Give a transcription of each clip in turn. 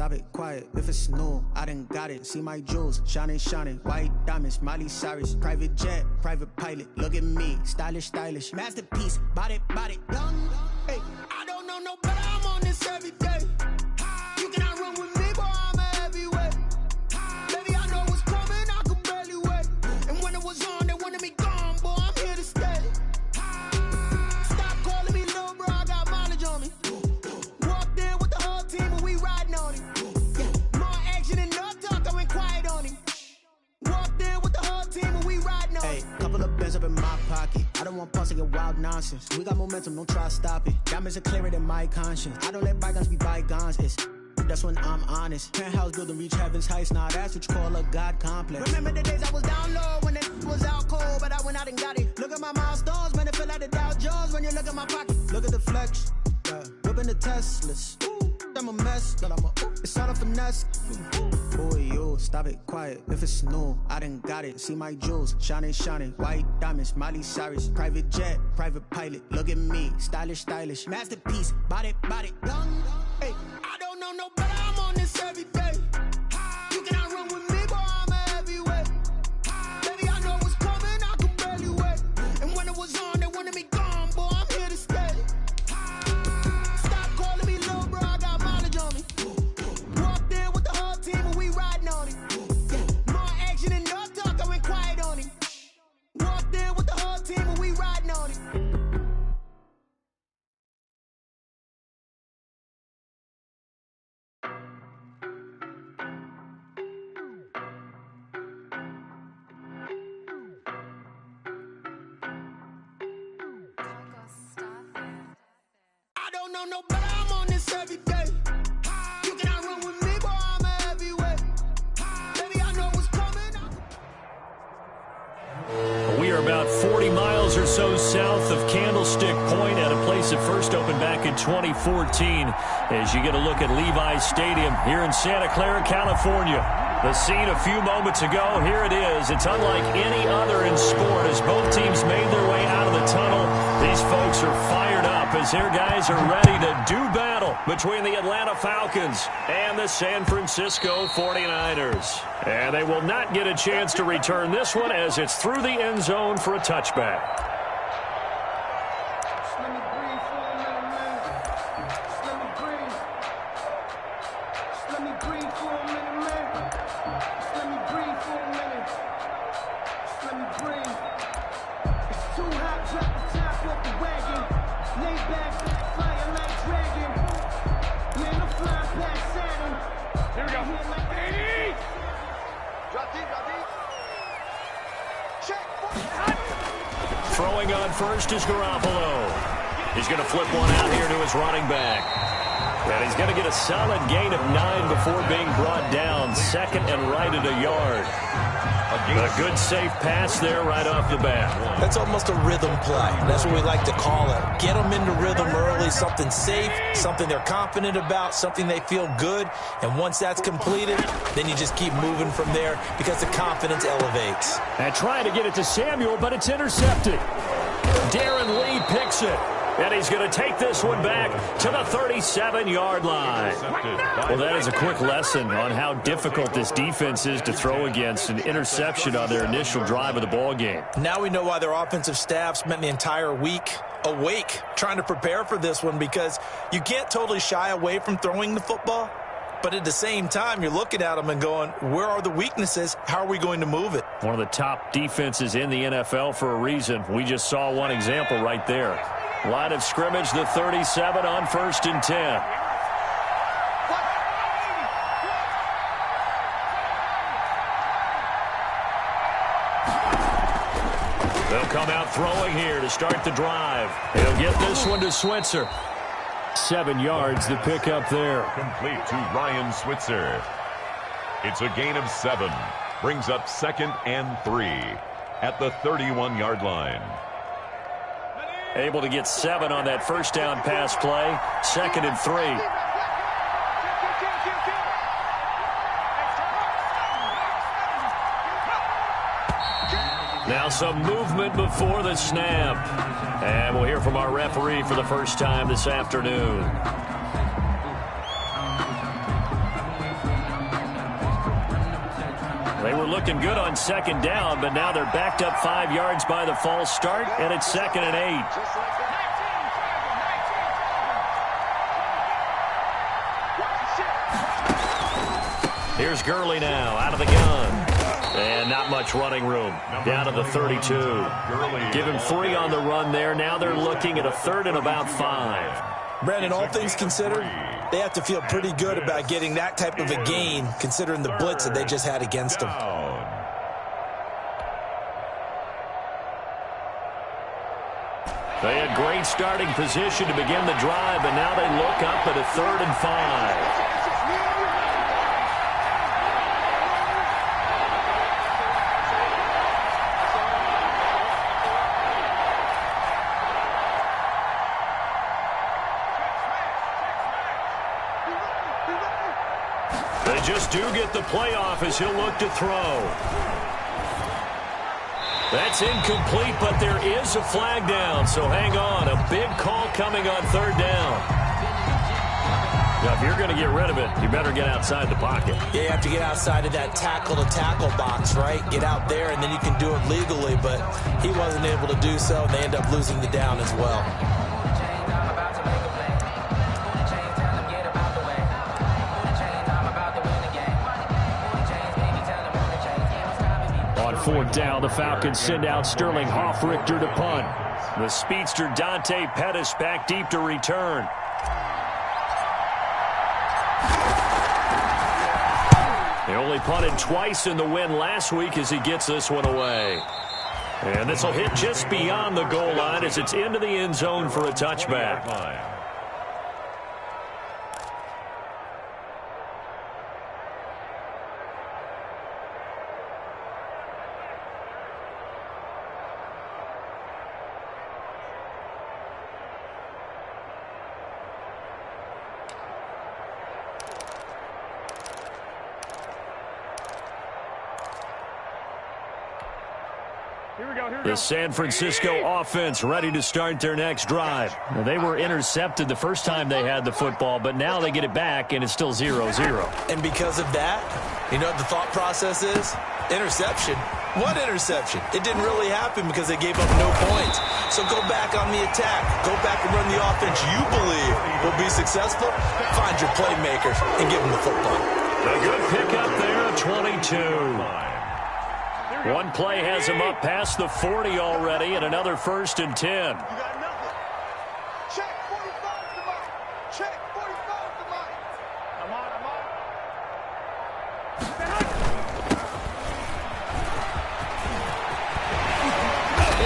stop it, quiet. If it's new, I done got it. See my jewels, shining, shining. White diamonds, Miley Cyrus. Private jet, private pilot. Look at me, stylish, stylish. Masterpiece, body, body. Young, hey, I don't know no better. I'm on this every day. You cannot run with me, boy. I'm a heavyweight. Baby, I know what's coming. I could barely wait. And when it was on, they wanted me gone, boy. I'm here to stay. Stop calling me little bro. I got mileage on me. Walked in with the whole team and we riding on him. Yeah, more action and no talk. I went quiet on him. Walked in with the whole team and we riding on him. Hey, couple of bands up in my pocket. I don't want pulse to get wild nonsense. We got momentum, don't try to stop it. Diamonds are clearer than my conscience. I don't let bygones be bygones. That's when I'm honest. Penthouse building reach heaven's heights. Now that's what you call a God complex. Remember the days I was down low when it was out cold, but I went out and got it. Look at my milestones, man, it feel like the Dow Jones when you look at my pocket. Look at the flex, whipping the Teslas. I'm a mess, but it's all a finesse. Boy, you stop it, quiet. If it's new, I done got it. See my jewels, shining, shining. White diamonds, Miley Cyrus. Private jet, private pilot. Look at me, stylish, stylish. Masterpiece, body, body. Young, hey, I don't know no better. I'm on this every day. You cannot run with me, boy. I'm a heavyweight. Baby, I know what's coming. I could barely wait. And when it was on, they wanted me gone, boy. I'm here to stay. Stop calling me little bro. I got mileage on me. Walked in with the whole team and we riding on him. Yeah, more action and no talk. I went quiet on him. Walked in with the whole team and we riding on him. I don't know no better. I'm on this every day. You cannot run with me, boy. I'm a heavyweight. Baby, I know what's coming. We are about 40 miles or so south of Candlestick Point at a place that first opened back in 2014 as you get a look at Levi's Stadium here in Santa Clara, California. The scene a few moments ago, here it is. It's unlike any other in sport as both teams made their way out of the tunnel. These folks are fired up as their guys are ready to do battle between the Atlanta Falcons and the San Francisco 49ers. And they will not get a chance to return this one as it's through the end zone for a touchback. Throwing on first is Garoppolo. He's going to flip one out here to his running back. And he's going to get a solid gain of 9 before being brought down. Second and right at a yard. A good safe pass there right off the bat. That's almost a rhythm play. That's what we like to call it. Get them into rhythm early, something safe, something they're confident about, something they feel good. And once that's completed, then you just keep moving from there because the confidence elevates. And trying to get it to Samuel, but it's intercepted. Darren Lee picks it. And he's going to take this one back to the 37-yard line. Well, that is a quick lesson on how difficult this defense is to throw against. An interception on their initial drive of the ball game. Now we know why their offensive staff spent the entire week awake trying to prepare for this one, because you can't totally shy away from throwing the football. But at the same time, you're looking at them and going, where are the weaknesses? How are we going to move it? One of the top defenses in the NFL for a reason. We just saw one example right there. Line of scrimmage, the 37 on 1st and 10. They'll come out throwing here to start the drive. He'll get this one to Switzer. 7 yards, the pickup there. Complete to Ryan Switzer. It's a gain of 7. Brings up 2nd and 3 at the 31-yard line. Able to get 7 on that first down pass play. 2nd and 3. Now some movement before the snap. And we'll hear from our referee for the first time this afternoon. were looking good on second down, but now they're backed up 5 yards by the false start, and it's 2nd and 8. Here's Gurley now out of the gun. And not much running room. Down to the 32. Give him 3 on the run there. Now they're looking at a 3rd and about 5. Brandon, all things considered, they have to feel pretty good about getting that type of a gain, considering the blitz that they just had against them. They had great starting position to begin the drive, and now they look up at a 3rd and 5. They just do get the playoff as he'll look to throw. That's incomplete, but there is a flag down, so hang on. A big call coming on 3rd down. Now, if you're going to get rid of it, you better get outside the pocket. Yeah, you have to get outside of that tackle-to-tackle box, right? Get out there, and then you can do it legally, but he wasn't able to do so, and they end up losing the down as well. On 4th down, the Falcons send out Sterling Hoffrichter to punt. The speedster Dante Pettis back deep to return. They only punted twice in the win last week as he gets this one away. And this will hit just beyond the goal line as it's into the end zone for a touchback. The San Francisco offense ready to start their next drive. Now, they were intercepted the first time they had the football, but now they get it back, and it's still 0-0. And because of that, you know what the thought process is? Interception. What interception? It didn't really happen because they gave up no points. So go back on the attack. Go back and run the offense you believe will be successful. Find your playmakers and give them the football. A good pickup there at 22. One play has him up past the 40 already, and another 1st and 10. You got nothing. Check 45 to Mike. Check 45 to Mike. I'm on.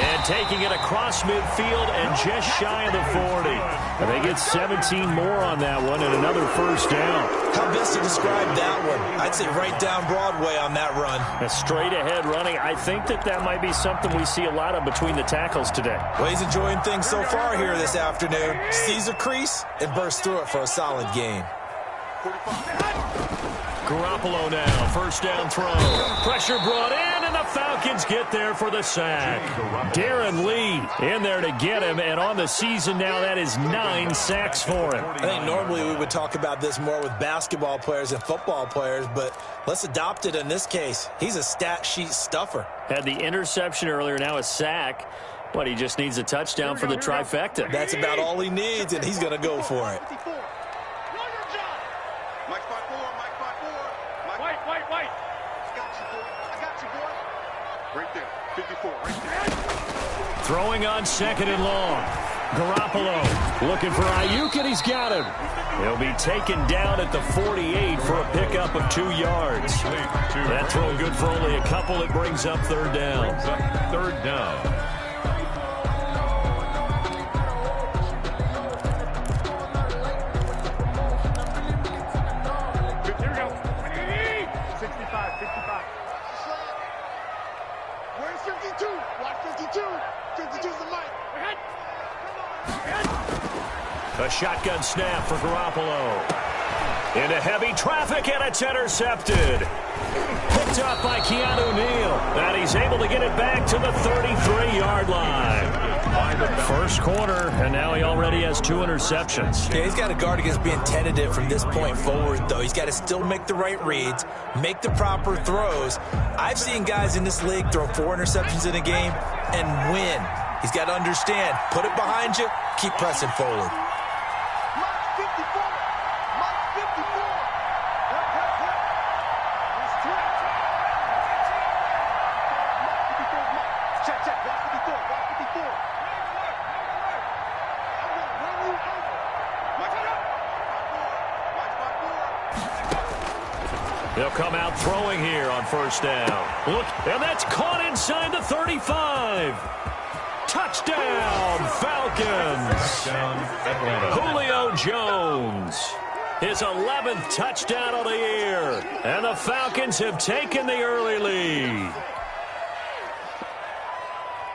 And taking it across midfield and just shy of the 40. And they get 17 more on that one and another 1st down. How best to describe that one? I'd say right down Broadway on that run. A straight ahead running. I think that might be something we see a lot of between the tackles today. Well, he's enjoying things so far here this afternoon. Sees a crease and bursts through it for a solid gain. Garoppolo now, 1st down throw. Pressure brought in, and the Falcons get there for the sack. Darren Lee in there to get him, and on the season now, that is 9 sacks for him. I think normally we would talk about this more with basketball players and football players, but let's adopt it in this case. He's a stat sheet stuffer. Had the interception earlier, now a sack. But he just needs a touchdown for the trifecta. That's about all he needs, and he's going to go for it. Throwing on 2nd and long. Garoppolo looking for Ayuk, and he's got him. He'll be taken down at the 48 for a pickup of 2 yards. That throw good for only a couple. It brings up 3rd down. 3rd down. A shotgun snap for Garoppolo. Into heavy traffic, and it's intercepted. Picked up by Keanu Neal. And he's able to get it back to the 33-yard line. First quarter, and now he already has 2 interceptions. Yeah, he's got to guard against being tentative from this point forward, though. He's got to still make the right reads, make the proper throws. I've seen guys in this league throw 4 interceptions in a game and win. He's got to understand, put it behind you, keep pressing forward. They'll come out throwing here on first down. Look, and that's caught inside the 35. Touchdown, Falcons. Julio Jones. His 11th touchdown of the year. And the Falcons have taken the early lead.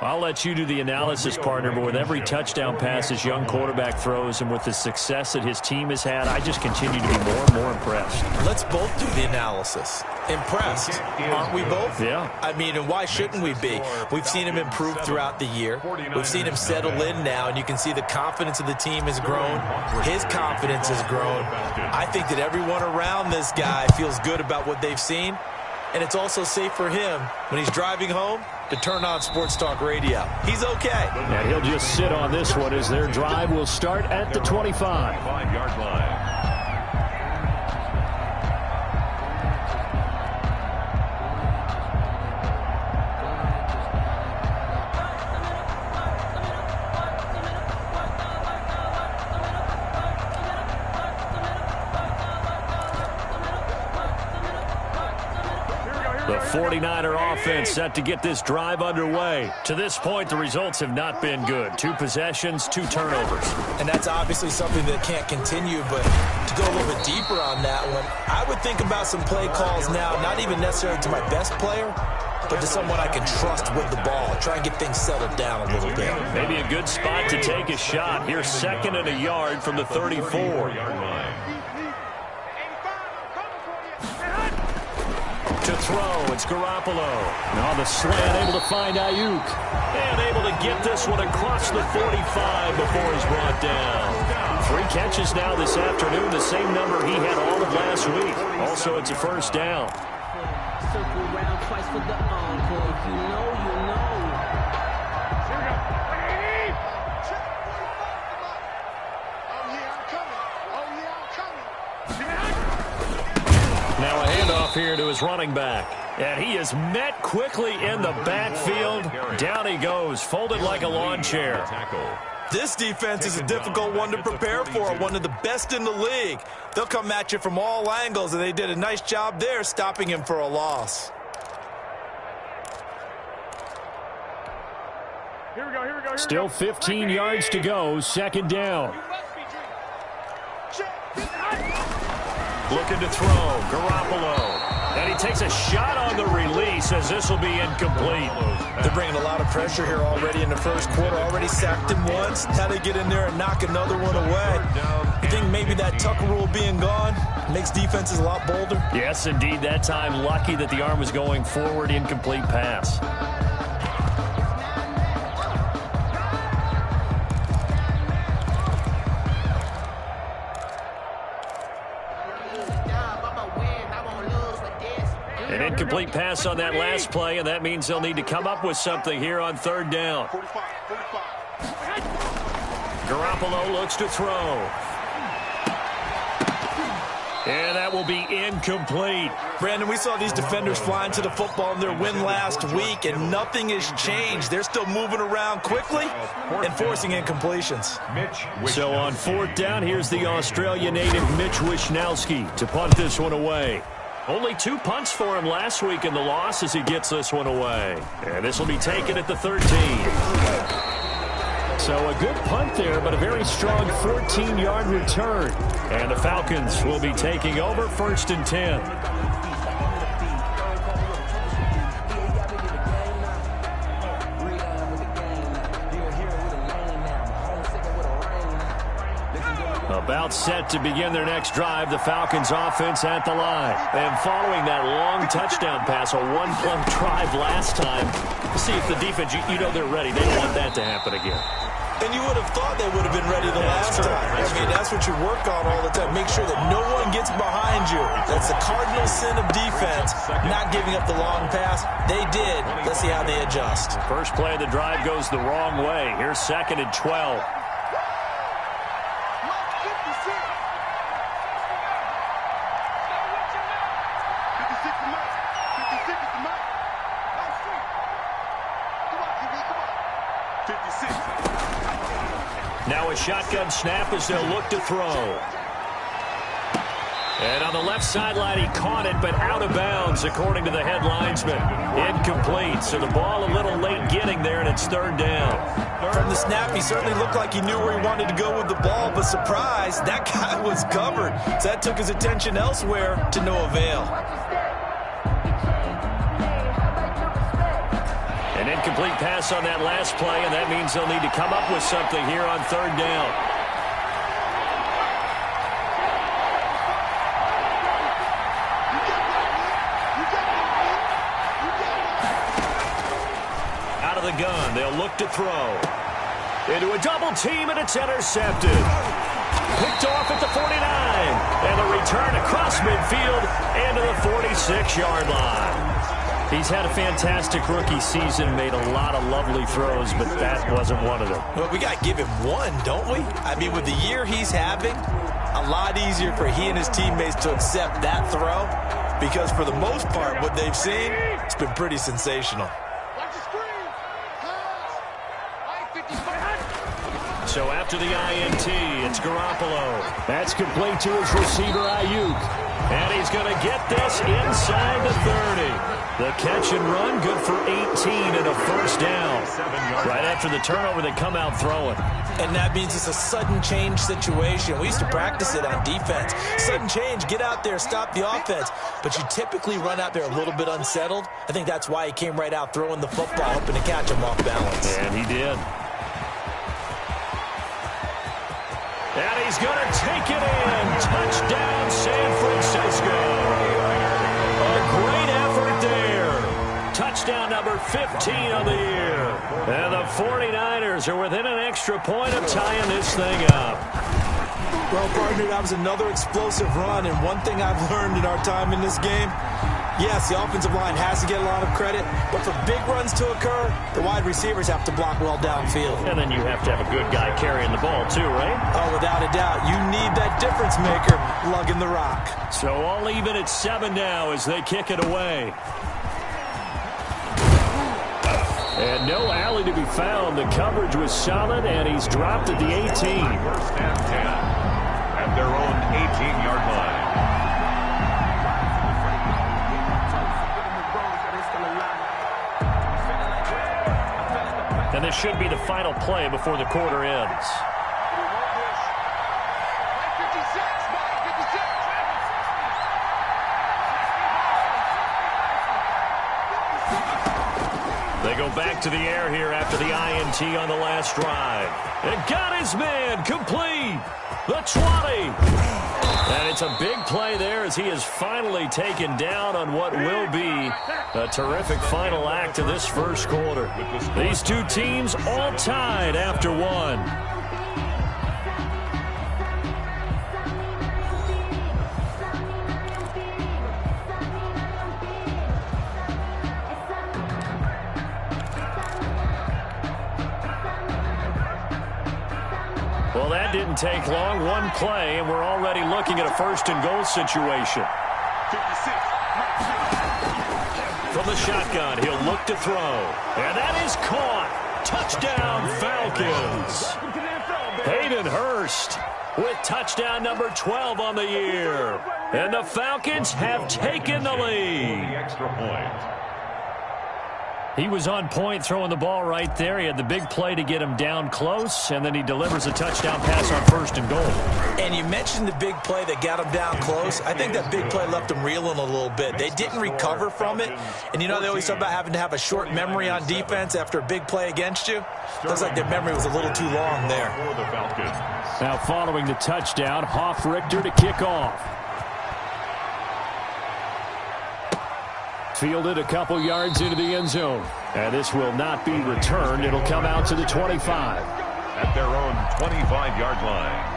I'll let you do the analysis, partner, but with every touchdown pass this young quarterback throws and with the success that his team has had, I just continue to be more and more impressed. Let's both do the analysis. Impressed, aren't we both? Yeah. I mean, and why shouldn't we be? We've seen him improve throughout the year. We've seen him settle in now, and you can see the confidence of the team has grown. His confidence has grown. I think that everyone around this guy feels good about what they've seen, and it's also safe for him when he's driving home to turn on Sports Talk Radio. He's okay. And he'll just sit on this one as their drive will start at the 25. 5-yard line. The 49er offense set to get this drive underway. To this point, the results have not been good. 2 possessions, 2 turnovers. And that's obviously something that can't continue, but to go a little bit deeper on that one, I would think about some play calls now, not even necessarily to my best player, but to someone I can trust with the ball. Try and get things settled down a little bit. Maybe a good spot to take a shot. Here's 2nd and a yard from the 34. To throw, it's Garoppolo. Now the slant, able to find Ayuk. And able to get this one across the 45 before he's brought down. 3 catches now this afternoon, the same number he had all of last week. Also, it's a first down. Circle around twice for the encore. If you know, you know. Now a handoff here to his running back. And he is met quickly in the backfield. Down he goes, folded like a lawn chair. This defense is a difficult one to prepare for, one of the best in the league. They'll come at you from all angles, and they did a nice job there stopping him for a loss. Still 15 yards to go, 2nd down. Looking to throw, Garoppolo. And he takes a shot on the release as this will be incomplete. They're bringing a lot of pressure here already in the first quarter. Already sacked him once. Now they get in there and knock another one away. You think maybe that Tucker rule being gone makes defenses a lot bolder? Yes, indeed. That time lucky that the arm was going forward, incomplete pass. An incomplete pass on that last play, and that means they'll need to come up with something here on 3rd down. Garoppolo looks to throw. And that will be incomplete. Brandon, we saw these defenders flying to the football in their win last week, and nothing has changed. They're still moving around quickly and forcing incompletions. So on 4th down, here's the Australia native Mitch Wishnowsky to punt this one away. Only 2 punts for him last week in the loss as he gets this one away. And this will be taken at the 13. So a good punt there, but a very strong 14-yard return. And the Falcons will be taking over 1st and 10. About set to begin their next drive, the Falcons offense at the line. And following that long touchdown pass, a one-play drive last time, see if the defense, you know they're ready. They want that to happen again. And you would have thought they would have been ready the last time. I mean, that's what you work on all the time. Make sure that no one gets behind you. That's the cardinal sin of defense, not giving up the long pass. They did. Let's see how they adjust. First play of the drive goes the wrong way. Here's 2nd and 12. Now a shotgun snap as they'll look to throw. And on the left sideline, he caught it, but out of bounds, according to the head linesman. Incomplete, so the ball a little late getting there, and it's 3rd down. From the snap, he certainly looked like he knew where he wanted to go with the ball, but surprise, that guy was covered. So that took his attention elsewhere to no avail. An incomplete pass on that last play, and that means they'll need to come up with something here on 3rd down. Out of the gun, they'll look to throw. Into a double team, and it's intercepted. Picked off at the 49. And the return across midfield and to the 46-yard line. He's had a fantastic rookie season, made a lot of lovely throws, but that wasn't one of them. Well, we got to give him one, don't we? I mean, with the year he's having, a lot easier for he and his teammates to accept that throw because for the most part, what they've seen, it's been pretty sensational. So after the INT, it's Garoppolo. That's complete to his receiver, Ayuk. And he's going to get this inside the 30. The catch and run, good for 18 and a 1st down. Right after the turnover, they come out throwing. And that means it's a sudden change situation. We used to practice it on defense. Sudden change, get out there, stop the offense. But you typically run out there a little bit unsettled. I think that's why he came right out throwing the football, hoping to catch him off balance. And he did. And he's going to take it in. Touchdown, San Francisco. A great effort there. Touchdown number 15 on the year. And the 49ers are within an extra point of tying this thing up. Well, partner, that was another explosive run. And one thing I've learned in our time in this game, yes, the offensive line has to get a lot of credit, but for big runs to occur, the wide receivers have to block well downfield. And then you have to have a good guy carrying the ball too, right? Oh, without a doubt. You need that difference maker lugging the rock. So all even at 7 now as they kick it away. And no alley to be found. The coverage was solid, and he's dropped at the 18. 1st and 10 at their own 18-yard line. And this should be the final play before the quarter ends. They go back to the air here after the INT on the last drive. And got his man complete. The 20. And it's a big play there as he is finally taken down on what will be a terrific final act of this first quarter. These two teams all tied after one. Well, that didn't take long. One play, and we're already looking at a 1st and goal situation. From the shotgun, he'll look to throw. And that is caught. Touchdown, Falcons. Hayden Hurst with touchdown number 12 on the year. And the Falcons have taken the lead. The extra point. He was on point throwing the ball right there. He had the big play to get him down close, and then he delivers a touchdown pass on 1st and goal. And you mentioned the big play that got him down close. I think that big play left him reeling a little bit. They didn't recover from it. And you know they always talk about having to have a short memory on defense after a big play against you? Looks like their memory was a little too long there. Now following the touchdown, Hoff-Richter to kick off. Fielded a couple yards into the end zone. And this will not be returned. It'll come out to the 25. At their own 25-yard line.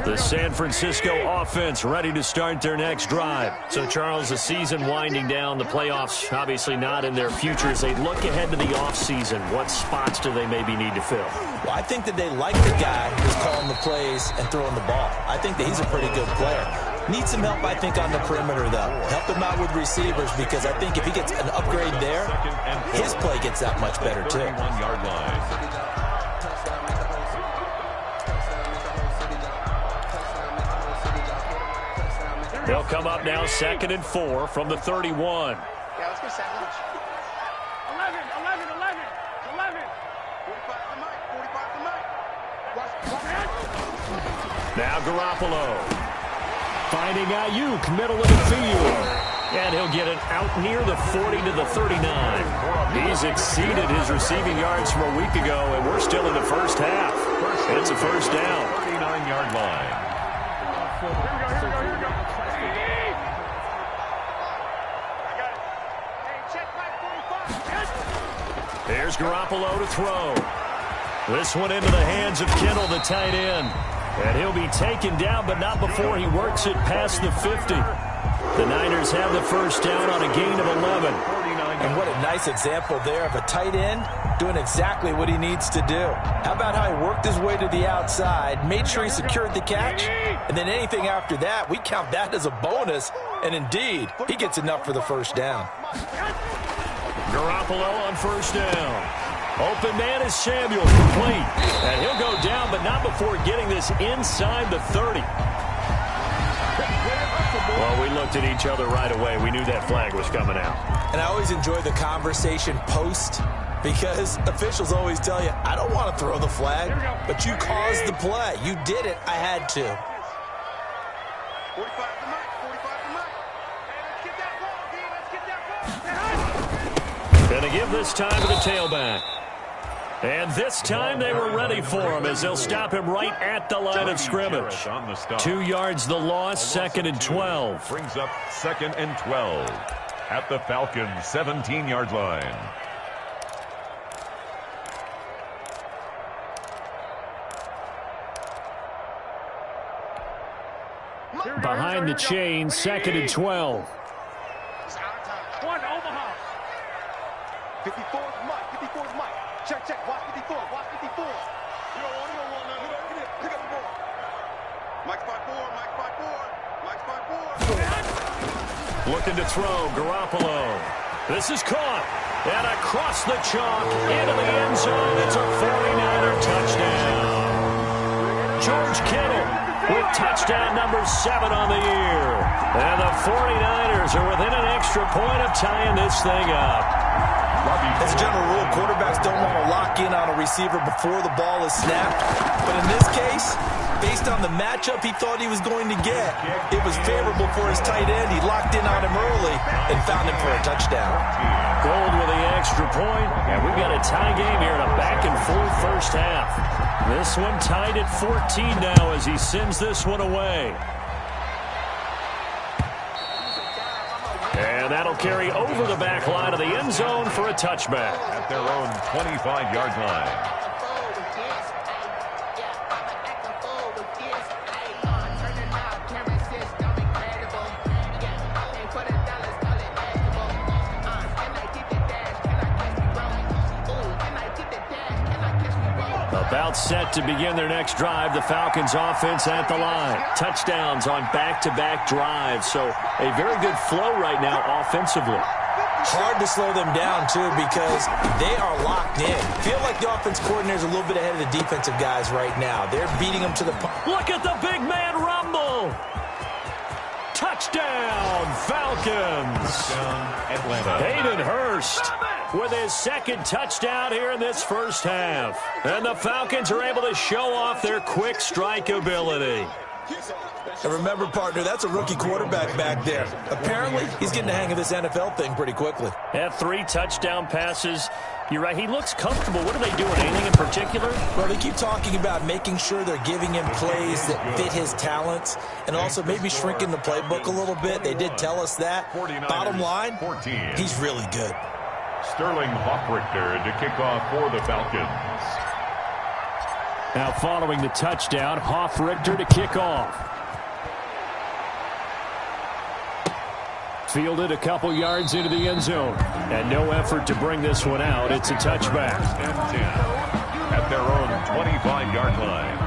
The San Francisco offense ready to start their next drive. So, Charles, the season winding down, the playoffs obviously not in their future. As they look ahead to the offseason, what spots do they maybe need to fill? Well, I think that they like the guy who's calling the plays and throwing the ball. I think that he's a pretty good player. Needs some help, I think, on the perimeter, though. Help him out with receivers because I think if he gets an upgrade there, his play gets that much better, too. 31-yard line. They'll come up now 2nd and 4 from the 31. Yeah, let's get sandwich. 11. 45 to Mike. 45 to Mike. Now Garoppolo. Finding Ayuk, middle of the field. And he'll get it out near the 40 to the 39. He's exceeded his receiving yards from a week ago, and we're still in the first half. It's a first down. 39-yard line. Here we go. Here's Garoppolo to throw. This one into the hands of Kittle, the tight end. And he'll be taken down, but not before he works it past the 50. The Niners have the first down on a gain of 11. And what a nice example there of a tight end doing exactly what he needs to do. How about how he worked his way to the outside, made sure he secured the catch, and then anything after that, we count that as a bonus. And indeed, he gets enough for the first down. Garoppolo on first down. Open man is Samuel, complete. And he'll go down, but not before getting this inside the 30. Well, we looked at each other right away. We knew that flag was coming out. And I always enjoy the conversation post because officials always tell you, I don't want to throw the flag, but you caused the play. You did it. I had to. 45 to Mike. 45 to Mike. Hey, let's get that ball, D. Let's get that ball. Going to give this time to the tailback. And this time they were ready for him as they'll stop him right at the line of scrimmage. 2 yards the loss, 2nd and 12. Brings up 2nd and 12 at the Falcons' 17-yard line. Behind the chain, 2nd and 12. One, Omaha. 54 is Mike. 54 is Mike. Check. Watch 54. Watch 54. You don't want none. Get it. Pick up the ball. Mike's 5'4". Mike's 5'4". Mike's 5'4". Looking to throw, Garoppolo. This is caught. And across the chalk, into the end zone. It's a 49er touchdown. George Kittle with touchdown number 7 on the year. And the 49ers are within an extra point of tying this thing up. As a general rule, quarterbacks don't want to lock in on a receiver before the ball is snapped. But in this case, based on the matchup he thought he was going to get, it was favorable for his tight end. He locked in on him early and found him for a touchdown. Gold with the extra point, and we've got a tie game here in a back-and-forth first half. This one tied at 14 now as he sends this one away. And that'll carry over the back line of the end zone for a touchback. At their own 25-yard line. About set to begin their next drive, the Falcons offense at the line. Touchdowns on back-to-back drives, so a very good flow right now offensively. Hard to slow them down, too, because they are locked in. Feel like the offense coordinator is a little bit ahead of the defensive guys right now. They're beating them to the punch. Look at the big man rumble. Touchdown, Falcons. Atlanta. Hayden Hurst with his second touchdown here in this first half. And the Falcons are able to show off their quick strike ability. And remember, partner, that's a rookie quarterback back there. Apparently, he's getting the hang of this NFL thing pretty quickly. Had 3 touchdown passes. You're right, he looks comfortable. What are they doing? Anything in particular? Well, they keep talking about making sure they're giving him plays that fit his talents and also maybe shrinking the playbook a little bit. They did tell us that. Bottom line, he's really good. Sterling Hoffrichter to kick off for the Falcons. Now following the touchdown, Hoffrichter to kick off. Fielded a couple yards into the end zone. And no effort to bring this one out. It's a touchback. And 10 at their own 25-yard line.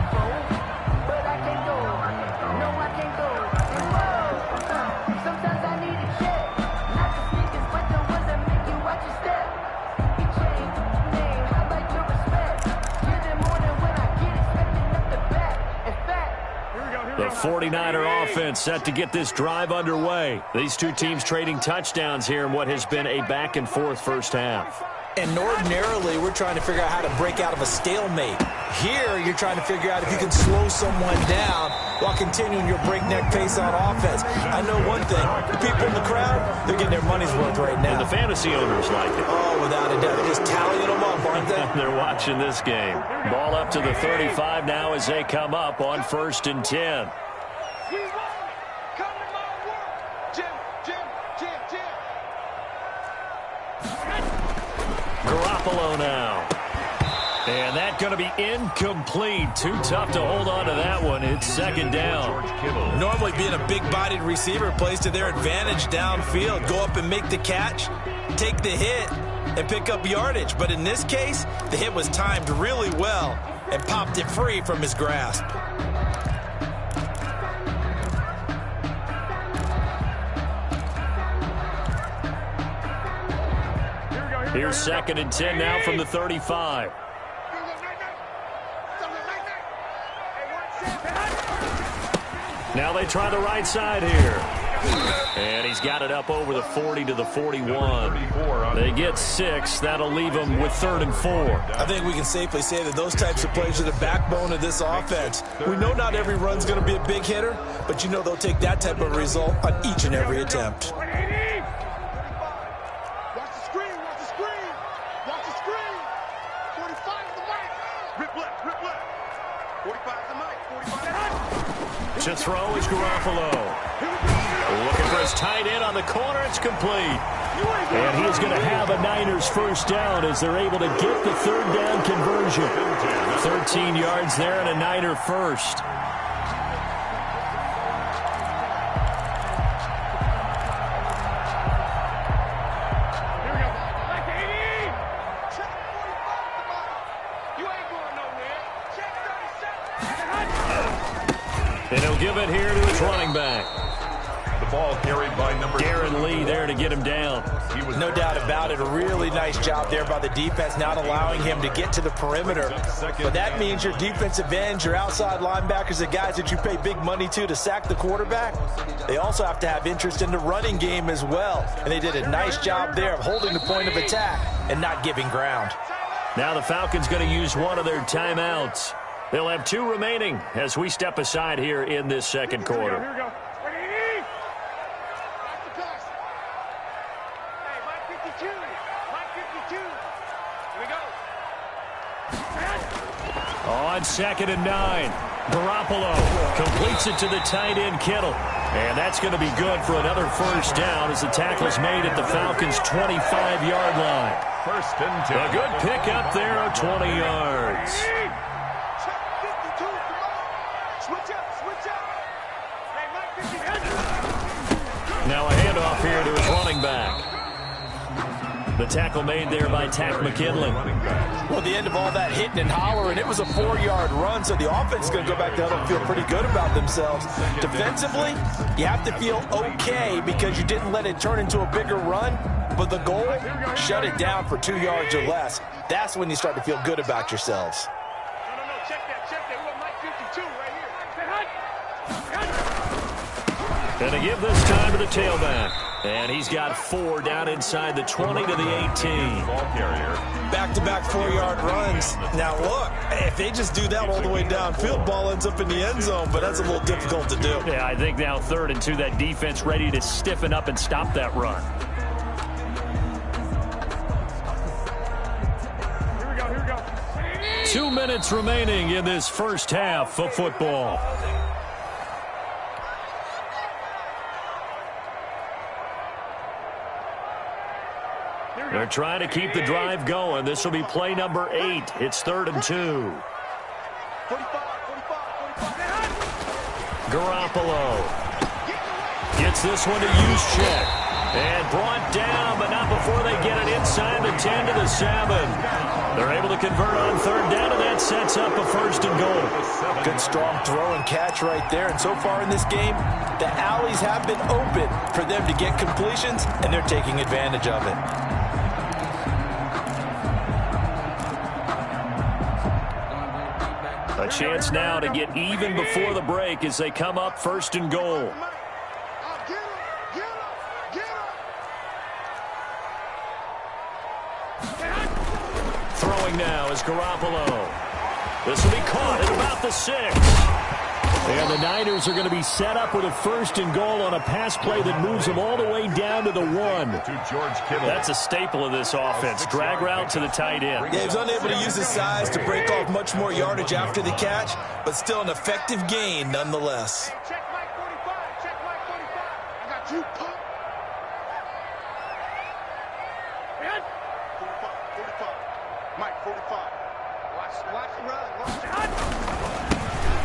The 49er offense set to get this drive underway. These two teams trading touchdowns here in what has been a back-and-forth first half. And ordinarily, we're trying to figure out how to break out of a stalemate. Here, you're trying to figure out if you can slow someone down while continuing your breakneck pace on offense. I know one thing. The people in the crowd, they're getting their money's worth right now. And the fantasy owners like it. Oh, without a doubt. They're just tallying them up, aren't they? They're watching this game. Ball up to the 35 now as they come up on 1st and 10. Garoppolo now. And that's going to be incomplete. Too tough to hold on to that one. It's second down. Normally being a big-bodied receiver plays to their advantage downfield. Go up and make the catch, take the hit, and pick up yardage. But in this case, the hit was timed really well and popped it free from his grasp. Here's 2nd and 10 now from the 35. Now they try the right side here. And he's got it up over the 40 to the 41. They get 6. That'll leave them with 3rd and 4. I think we can safely say that those types of plays are the backbone of this offense. We know not every run's going to be a big hitter, but you know they'll take that type of result on each and every attempt. To throw is Garoppolo. Looking for his tight end on the corner. It's complete. And he is going to have a Niners first down as they're able to get the 3rd down conversion. 13 yards there and a Niner first. And he'll give it here to his running back. The ball carried by number Darren Lee there to get him down. He was no doubt about it. A really nice job there by the defense, not allowing him to get to the perimeter. But that means your defensive ends, your outside linebackers, the guys that you pay big money to sack the quarterback, they also have to have interest in the running game as well. And they did a nice job there of holding the point of attack and not giving ground. Now the Falcons going to use one of their timeouts. They'll have 2 remaining as we step aside here in this second quarter. Here we go. On 2nd and 9, Garoppolo completes it to the tight end Kittle. And that's going to be good for another first down as the tackle is made at the Falcons' 25-yard line. 1st and 10. A good pickup there of 20 yards. Now a handoff here to his running back. The tackle made there by Tack McKinley. Well, the end of all that hitting and hollering, it was a 4-yard run, so the offense is going to go back to huddle and feel pretty good about themselves. Defensively, you have to feel okay because you didn't let it turn into a bigger run, but the goal, shut it down for 2 yards or less. That's when you start to feel good about yourselves. No, check that. We got Mike 52 right here. And they give this time to the tailback. And he's got 4 down inside the 20 to the 18. Ball carrier. Back-to-back 4-yard runs. Now, look, if they just do that all the way downfield, ball ends up in the end zone, but that's a little difficult to do. Yeah, I think now 3rd and 2, that defense ready to stiffen up and stop that run. Here we go. 2 minutes remaining in this first half of football. They're trying to keep the drive going. This will be play number 8. It's 3rd and 2. 45. Garoppolo gets this one to Juszczyk. And brought down, but not before they get it inside the 10 to the 7. They're able to convert on 3rd down, and that sets up a 1st and goal. Good strong throw and catch right there. And so far in this game, the alleys have been open for them to get completions, and they're taking advantage of it. A chance now to get even before the break as they come up 1st and goal. Throwing now is Garoppolo. This will be caught at about the 6. And the Niners are going to be set up with a 1st and goal on a pass play that moves them all the way down to the 1. To George Kittle. That's a staple of this offense. Drag route to the tight end. Yeah, he was unable to use his size to break off much more yardage after the catch, but still an effective gain nonetheless. Check Mike 45. I got you, punk. 45. Mike 45. Watch the run.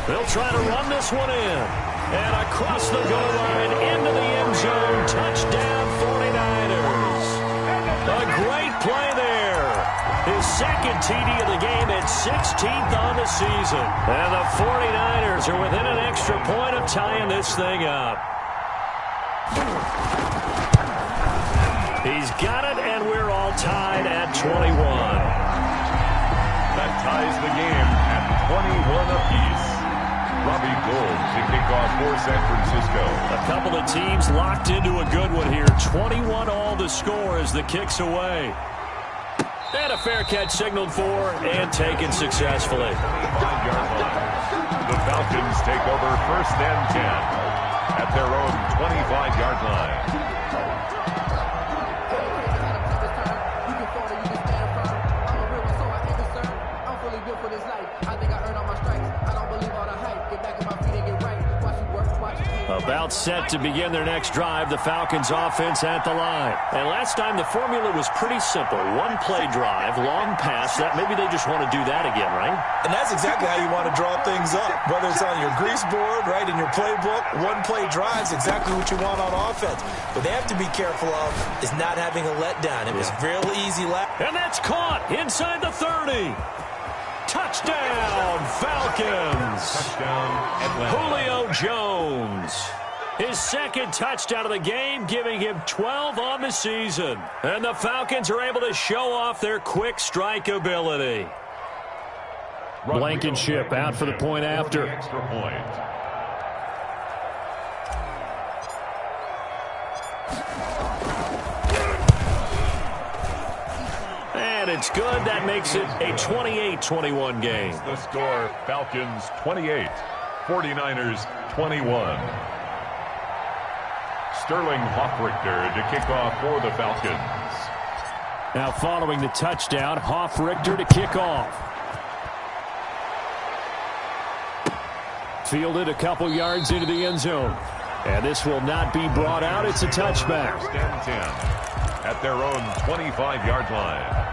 They'll try to run this one in. And across the goal line into the end zone. Touchdown 49ers. A great play there. His 2nd TD of the game at 16th on the season. And the 49ers are within an extra point of tying this thing up. He's got it, and we're all tied at 21. That ties the game at 21 apiece. Robbie Gould to kick off for San Francisco. A couple of teams locked into a good one here. 21 all the score as the kick's away. And a fair catch signaled for and taken successfully. 5-yard line. The Falcons take over 1st and 10 at their own 25-yard line. About set to begin their next drive, the Falcons offense at the line. And last time the formula was pretty simple. 1 play drive, long pass. That maybe they just want to do that again, right? And that's exactly how you want to draw things up. Whether it's on your grease board, right, in your playbook, 1 play drive is exactly what you want on offense. What they have to be careful of is not having a letdown. It was real easy last. And that's caught inside the 30. Touchdown, Falcons. Touchdown, Atlanta. Julio Jones. His 2nd touchdown of the game, giving him 12 on the season. And the Falcons are able to show off their quick strike ability. Blankenship out for the point after. Extra point. And it's good. That makes it a 28-21 game. The score, Falcons 28, 49ers 21. Sterling Hoffrichter to kick off for the Falcons. Now following the touchdown, Hoffrichter to kick off. Fielded a couple yards into the end zone. And this will not be brought out. It's a touchback. 1st and 10 at their own 25-yard line.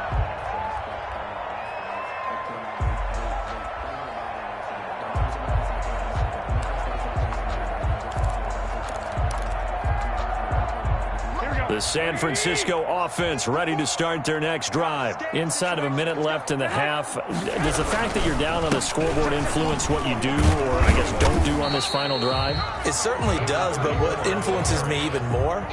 The San Francisco offense ready to start their next drive. Inside of a minute left in the half, does the fact that you're down on the scoreboard influence what you do, or I guess don't do on this final drive? It certainly does, but what influences me even more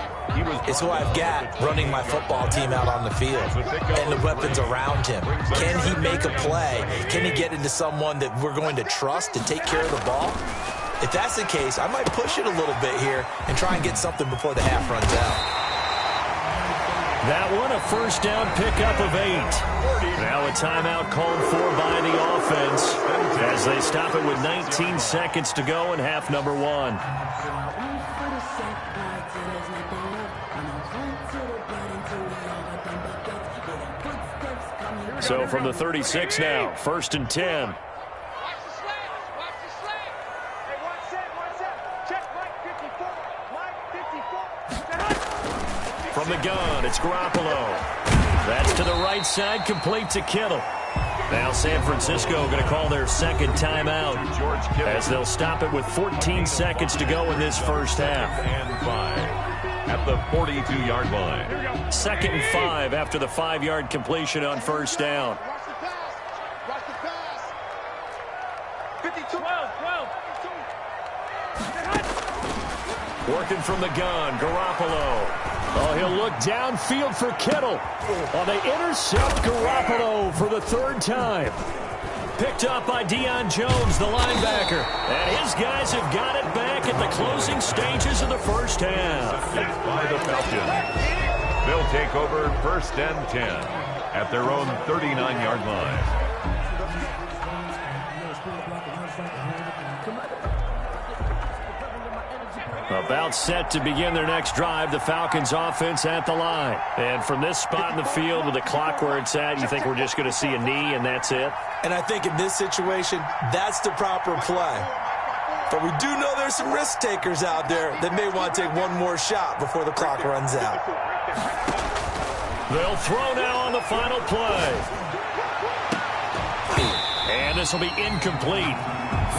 is who I've got running my football team out on the field and the weapons around him. Can he make a play? Can he get into someone that we're going to trust to take care of the ball? If that's the case, I might push it a little bit here and try and get something before the half runs out. That one, a first down pickup of 8. Now a timeout called for by the offense as they stop it with 19 seconds to go in half number 1. So from the 36 now, 1st and 10. From the gun, it's Garoppolo. That's to the right side, complete to Kittle. Now San Francisco going to call their second timeout as they'll stop it with 14 seconds to go in this first half. And 5 at the 42-yard line. 2nd and 5 after the 5-yard completion on first down. Watch the pass. 52. 12. Working from the gun, Garoppolo. Oh, he'll look downfield for Kittle. Oh, they intercept Garoppolo for the 3rd time. Picked up by Deion Jones, the linebacker. And his guys have got it back at the closing stages of the first half. By the Falcons. They'll take over 1st and 10 at their own 39-yard line. About set to begin their next drive, the Falcons offense at the line. And from this spot in the field with the clock where it's at, you think we're just going to see a knee and that's it? And I think in this situation, that's the proper play. But we do know there's some risk takers out there that may want to take one more shot before the clock runs out. They'll throw now on the final play. And this will be incomplete.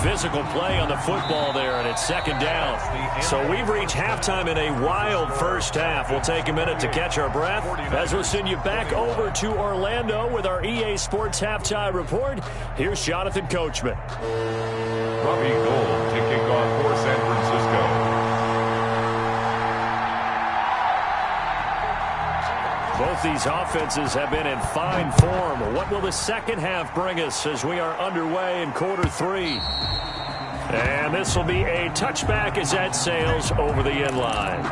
Physical play on the football there, and it's 2nd down. So we've reached halftime in a wild first half. We'll take a minute to catch our breath as we'll send you back over to Orlando with our EA Sports Halftime Report. Here's Jonathan Coachman. Robbie Gould to kick off for San Francisco. Both these offenses have been in fine form. What will the second half bring us as we are underway in quarter 3? And this will be a touchback as that sails over the end line.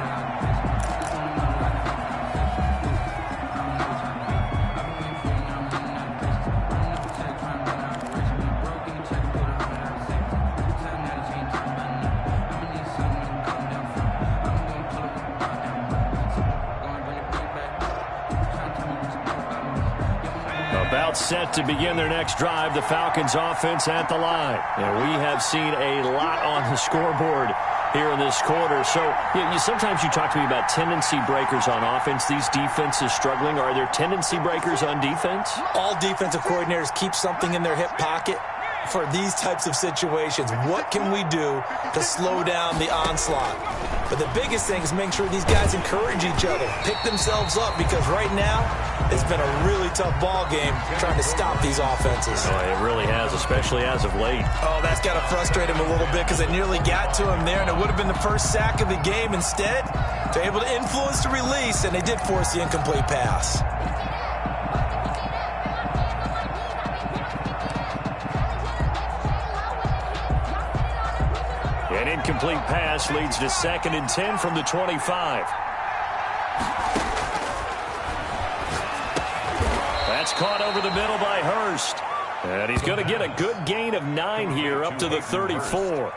Set to begin their next drive, the Falcons offense at the line. And we have seen a lot on the scoreboard here in this quarter. So sometimes you talk to me about tendency breakers on offense. These defenses struggling. Are there tendency breakers on defense? All defensive coordinators keep something in their hip pocket for these types of situations. What can we do to slow down the onslaught? But the biggest thing is making sure these guys encourage each other, pick themselves up, because right now it's been a really tough ball game trying to stop these offenses. Oh, it really has, especially as of late. Oh, that's got to frustrate him a little bit because they nearly got to him there, and it would have been the first sack of the game. Instead, they're able to influence the release, and they did force the incomplete pass. An incomplete pass leads to 2nd and 10 from the 25. That's caught over the middle by Hurst. And he's going to get a good gain of 9 here up to the 34.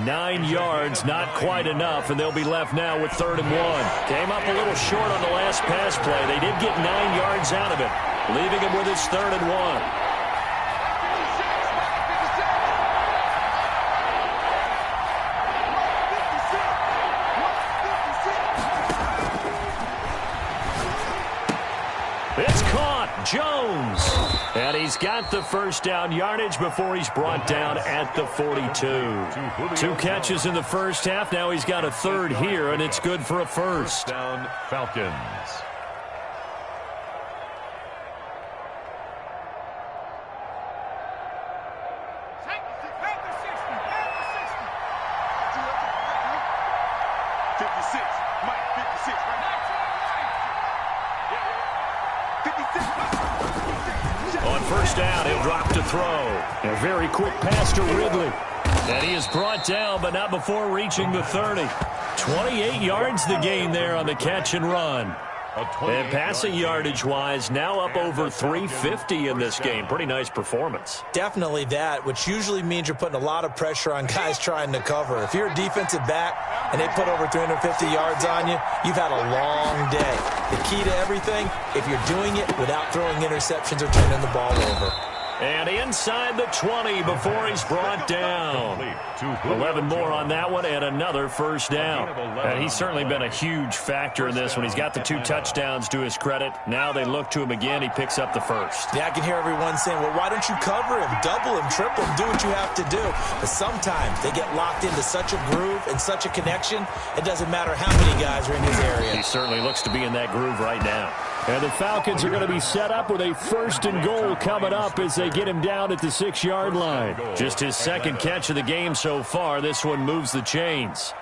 9 yards, not quite enough, and they'll be left now with 3rd and 1. Came up a little short on the last pass play. They did get 9 yards out of it, leaving him with his 3rd and 1. It's caught. Jones. And he's got the first down yardage before he's brought down at the 42. 2 catches in the first half. Now he's got a third here, and it's good for a first. Down Falcons. On first down, he'll drop to throw. A very quick pass to Ridley. And he is brought down, but not before reaching the 30. 28 yards the gain there on the catch and run. And passing yardage-wise, now up over 350 in this game. Pretty nice performance. Definitely that, which usually means you're putting a lot of pressure on guys trying to cover. If you're a defensive back and they put over 350 yards on you, you've had a long day. The key to everything, if you're doing it without throwing interceptions or turning the ball over. And inside the 20 before he's brought down. 11 more on that one and another first down. And he's certainly been a huge factor in this one. He's got the 2 touchdowns to his credit. Now they look to him again. He picks up the first. Yeah, I can hear everyone saying, well, why don't you cover him, double him, triple him, do what you have to do. But sometimes they get locked into such a groove and such a connection, it doesn't matter how many guys are in his area. He certainly looks to be in that groove right now. And the Falcons are going to be set up with a 1st and goal coming up as they get him down at the 6-yard line. Just his second catch of the game so far. This one moves the chains.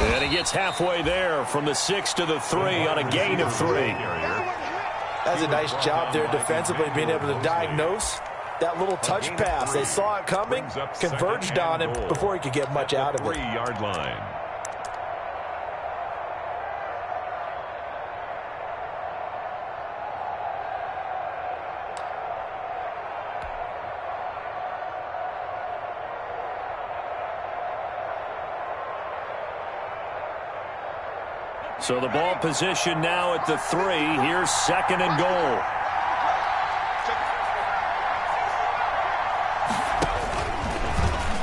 And he gets halfway there from the 6 to the 3 on a gain of 3. That's a nice job there defensively, being able to diagnose that little touch pass. They saw it coming, converged on him before he could get much out of it. 3-yard line. So the ball position now at the 3. Here's 2nd and goal.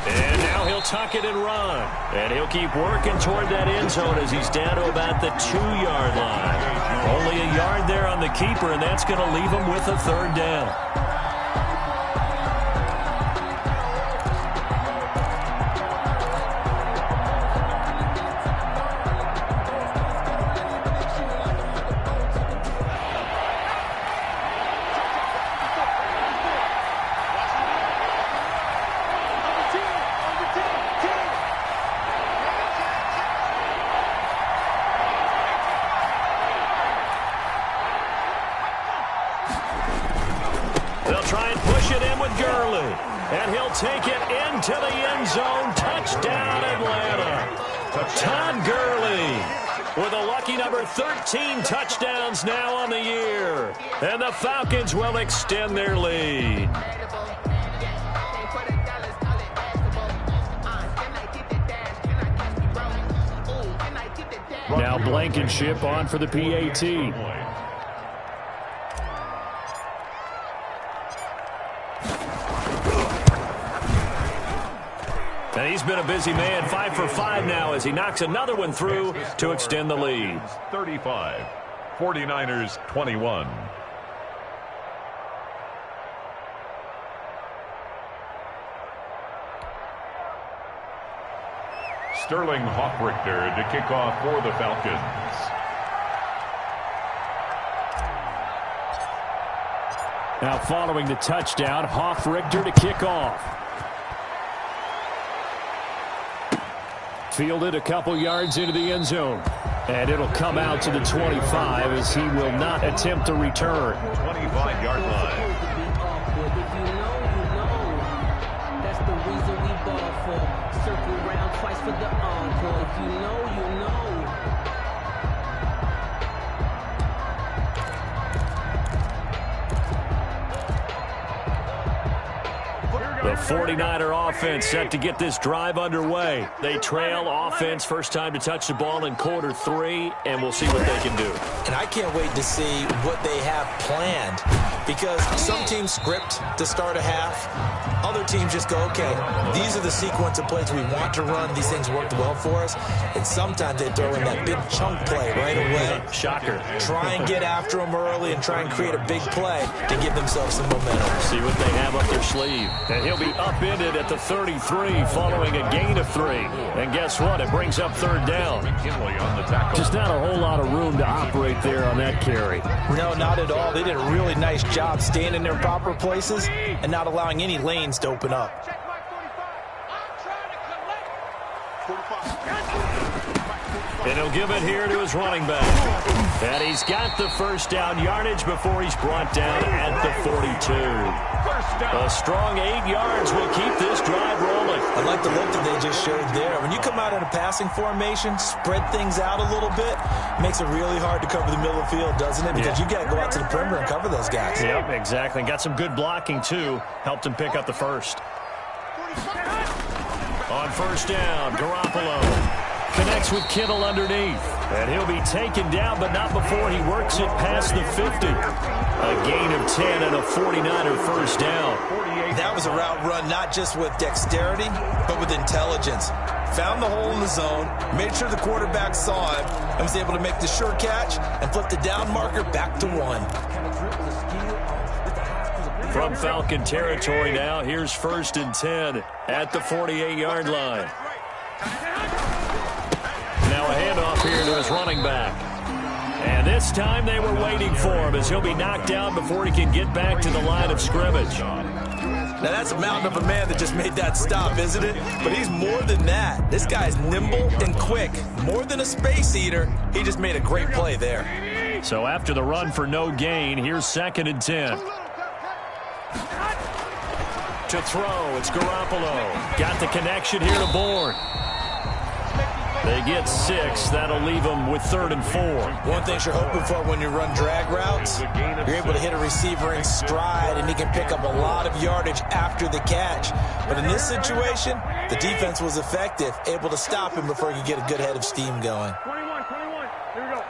And now he'll tuck it and run. And he'll keep working toward that end zone as he's down to about the 2-yard line. Only a yard there on the keeper, and that's going to leave him with a 3rd down. And he'll take it into the end zone. Touchdown, Atlanta. Todd Gurley with a lucky number 13 touchdowns now on the year. And the Falcons will extend their lead. Now Blankenship on for the PAT. And he's been a busy man, 5 for 5 now as he knocks another one through to extend the lead. 35, 49ers 21. Sterling Hoffrichter to kick off for the Falcons. Now following the touchdown, Hoffrichter to kick off. Fielded a couple yards into the end zone. And it'll come out to the 25 as he will not attempt a return. 25-yard line. That's the reason we ball for. Circle round twice for the encore. If you know, you know. The 49er offense set to get this drive underway. They trail offense first time to touch the ball in quarter 3, and we'll see what they can do. And I can't wait to see what they have planned, because some teams script to start a half. Other teams just go, okay, these are the sequence of plays we want to run. These things worked well for us. And sometimes they throw in that big chunk play right away. Shocker. Try and get after them early and try and create a big play to give themselves some momentum. See what they have up their sleeve. And he'll be upended at the 33 following a gain of 3. And guess what? It brings up third down. Just not a whole lot of room to operate there on that carry. No, not at all. They did a really nice job staying in their proper places and not allowing any lanes to open up. And he'll give it here to his running back. And he's got the first down yardage before he's brought down at the 42. A strong 8 yards will keep this drive rolling. I like the look that they just showed there. When you come out in a passing formation, spread things out a little bit, makes it really hard to cover the middle of the field, doesn't it? Because you've got to go out to the perimeter and cover those guys. Yep, exactly. Got some good blocking, too. Helped him pick up the first. On first down, Garoppolo connects with Kittle underneath. And he'll be taken down, but not before he works it past the 50. A gain of 10 and a 49er first down. That was a route run not just with dexterity, but with intelligence. Found the hole in the zone, made sure the quarterback saw him, and was able to make the sure catch and flip the down marker back to 1. From Falcon territory now, here's 1st and 10 at the 48-yard line. Now a handoff here to his running back. And this time they were waiting for him as he'll be knocked down before he can get back to the line of scrimmage. Now that's a mountain of a man that just made that stop, isn't it? But he's more than that. This guy's nimble and quick. More than a space eater, he just made a great play there. So after the run for no gain, here's 2nd and 10. To throw, it's Garoppolo. Got the connection here to Bourne. They get 6. That'll leave them with 3rd and 4. One thing you're hoping for when you run drag routes, you're able to hit a receiver in stride, and he can pick up a lot of yardage after the catch. But in this situation, the defense was effective, able to stop him before he could get a good head of steam going. 21. Here we go.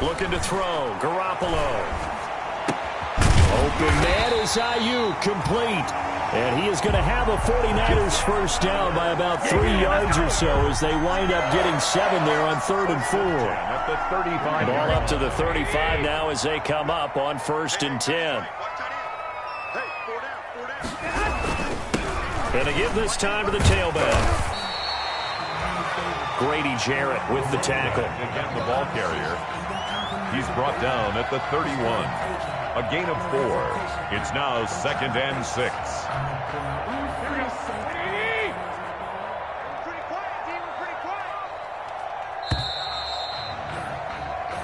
Looking to throw, Garoppolo. Open man is Ayuk, complete. And he is going to have a 49ers first down by about 3 yards or so as they wind up getting 7 there on 3rd and 4. At the 35. Ball up to the 35 now as they come up on 1st and 10. And to give this time to the tailback. Grady Jarrett with the tackle. Again, the ball carrier. He's brought down at the 31. A gain of 4. It's now 2nd and 6.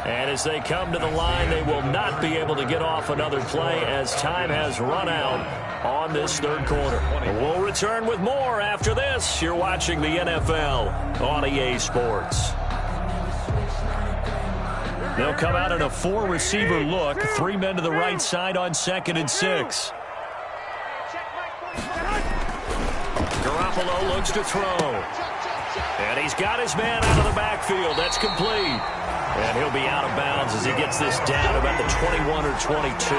And as they come to the line, they will not be able to get off another play as time has run out on this 3rd quarter. We'll return with more after this. You're watching the NFL on EA Sports. They'll come out in a 4-receiver look. 3 men to the right side on 2nd and 6. Garoppolo looks to throw. And he's got his man out of the backfield. That's complete. And he'll be out of bounds as he gets this down about the 21 or 22.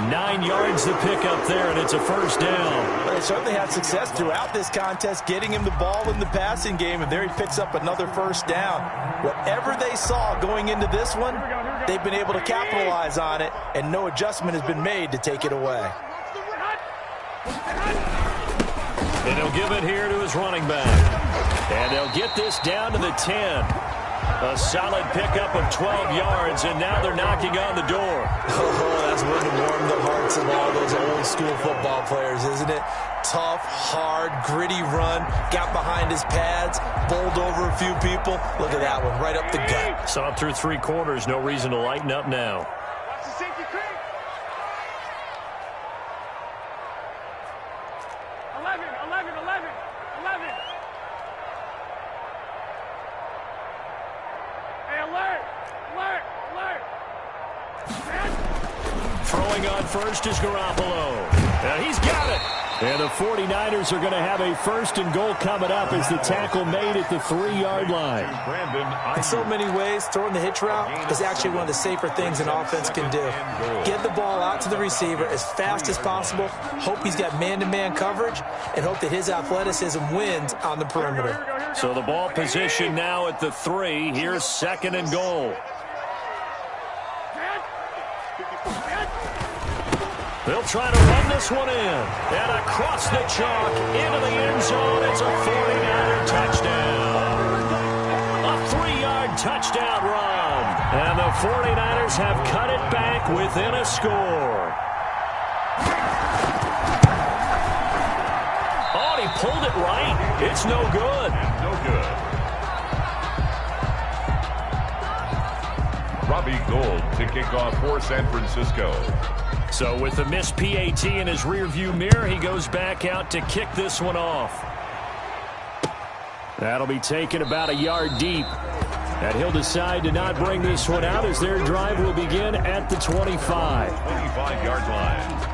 9 yards to pick up there, and it's a first down. They certainly had success throughout this contest, getting him the ball in the passing game, and there he picks up another first down. Whatever they saw going into this one, they've been able to capitalize on it, and no adjustment has been made to take it away. And he'll give it here to his running back. And they'll get this down to the 10. A solid pickup of 12 yards, and now they're knocking on the door. Oh, that's going to warm the hearts of all those old-school football players, isn't it? Tough, hard, gritty run, got behind his pads, bowled over a few people. Look at that one, right up the gut. Saw it through 3 quarters, no reason to lighten up now. Watch the safety creep. 11. Throwing on first is Garoppolo. And he's got it. And the 49ers are going to have a first and goal coming up as the tackle made at the 3-yard line. In so many ways, throwing the hitch route is actually one of the safer things an offense can do. Get the ball out to the receiver as fast as possible, hope he's got man-to-man coverage, and hope that his athleticism wins on the perimeter. So the ball position now at the 3. Here's second and goal. They'll try to run this one in. And across the chalk into the end zone. It's a 49er touchdown. A 3-yard touchdown run. And the 49ers have cut it back within a score. Oh, he pulled it right. It's no good. No good. Robbie Gould to kick off for San Francisco. So with the missed PAT in his rearview mirror, he goes back out to kick this one off. That'll be taken about a yard deep. And he'll decide to not bring this one out as their drive will begin at the 25. 25-yard line.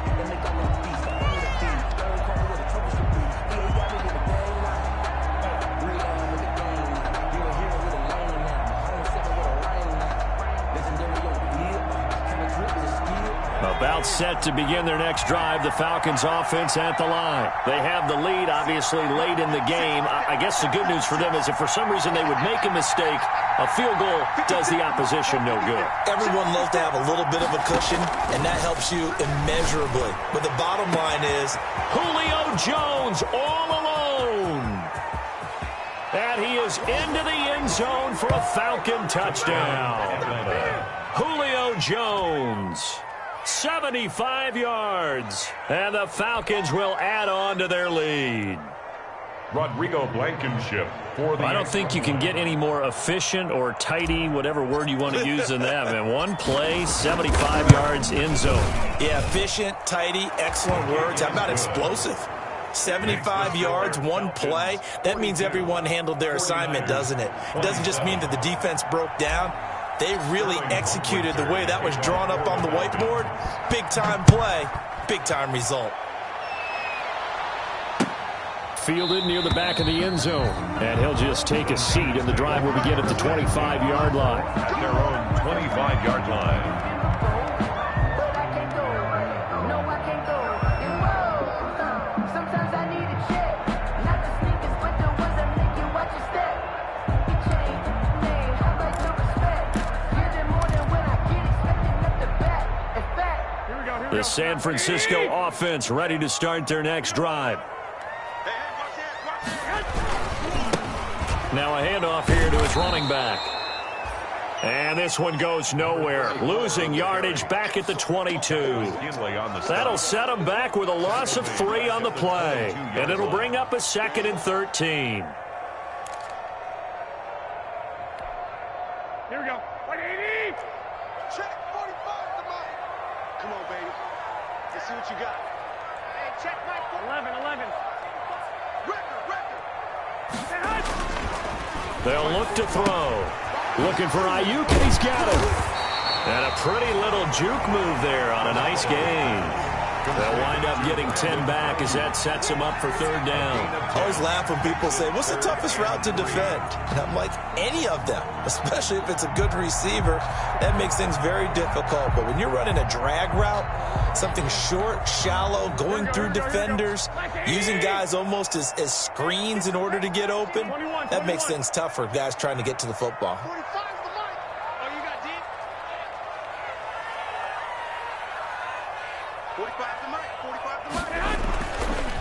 About set to begin their next drive, the Falcons offense at the line. They have the lead, obviously, late in the game. I guess the good news for them is if for some reason they would make a mistake, a field goal does the opposition no good. Everyone loves to have a little bit of a cushion, and that helps you immeasurably. But the bottom line is Julio Jones all alone. And he is into the end zone for a Falcon touchdown. Julio Jones. 75 yards, and the Falcons will add on to their lead. Rodrigo Blankenship for the... I don't think you can get any more efficient or tidy, whatever word you want to use than that. And one play, 75 yards, end zone. Yeah, efficient, tidy, excellent words. How about explosive? 75 yards, one play. That means everyone handled their assignment, doesn't it? It doesn't just mean that the defense broke down. They really executed the way that was drawn up on the whiteboard. Big-time play, big-time result. Fielded near the back of the end zone. And he'll just take a seat, and the drive will begin at the 25-yard line. At their own 25-yard line. The San Francisco offense ready to start their next drive. Now a handoff here to his running back. And this one goes nowhere. Losing yardage back at the 22. That'll set him back with a loss of 3 on the play. And it'll bring up a 2nd and 13. Here we go. 180. Check 45 to Mike. Come on, baby. Let's see what you got. Hey, check Mike. 11. Record. They'll look to throw. Looking for Ayuk, and he's got it. And a pretty little juke move there on a nice gain. They'll wind up getting 10 back as that sets him up for 3rd down. I always laugh when people say, what's the toughest route to defend? And I'm like, any of them, especially if it's a good receiver. That makes things very difficult. But when you're running a drag route, something short, shallow, going through defenders, using guys almost as screens in order to get open, that makes things tough for guys trying to get to the football.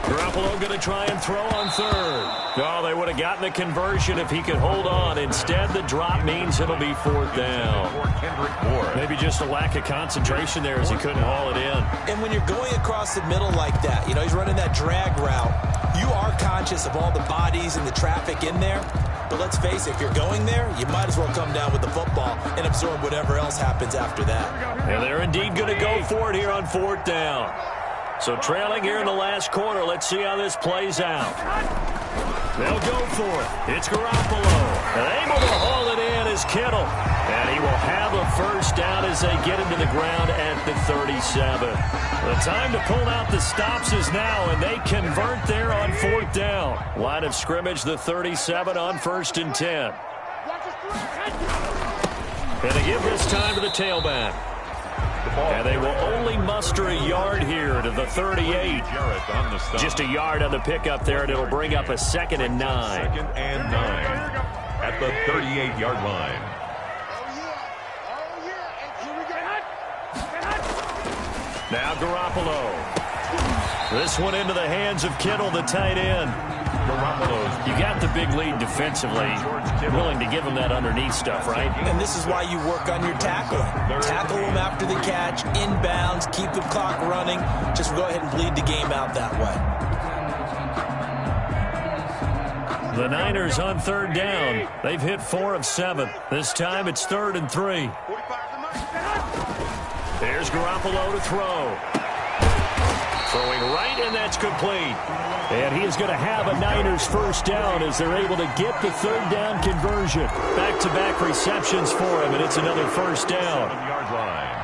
Garoppolo going to try and throw on 3rd. Oh, they would have gotten the conversion if he could hold on. Instead, the drop means it'll be 4th down. Maybe just a lack of concentration there as he couldn't haul it in. And when you're going across the middle like that, you know, he's running that drag route, you are conscious of all the bodies and the traffic in there. But let's face it, if you're going there, you might as well come down with the football and absorb whatever else happens after that. And they're indeed going to go for it here on 4th down. So trailing here in the last quarter, let's see how this plays out. They'll go for it. It's Garoppolo. And able to haul it in as Kittle. And he will have a first down as they get into the ground at the 37. The time to pull out the stops is now, and they convert there on 4th down. Line of scrimmage, the 37 on 1st and 10. And they give this time to the tailback. And they will only muster a yard here to the 38. Just a yard on the pickup there, and it'll bring up a 2nd and 9. 2nd and 9 at the 38-yard line. Now Garoppolo. This one into the hands of Kittle, the tight end. You got the big lead defensively. Willing to give him that underneath stuff, right? And this is why you work on your tackling. Tackle them after the catch, inbounds, keep the clock running. Just go ahead and bleed the game out that way. The Niners on 3rd down. They've hit 4 of 7. This time it's 3rd and 3. There's Garoppolo to throw. Throwing right, and that's complete. And he is going to have a Niners first down as they're able to get the 3rd down conversion. Back-to-back receptions for him, and it's another first down. 7-yard line.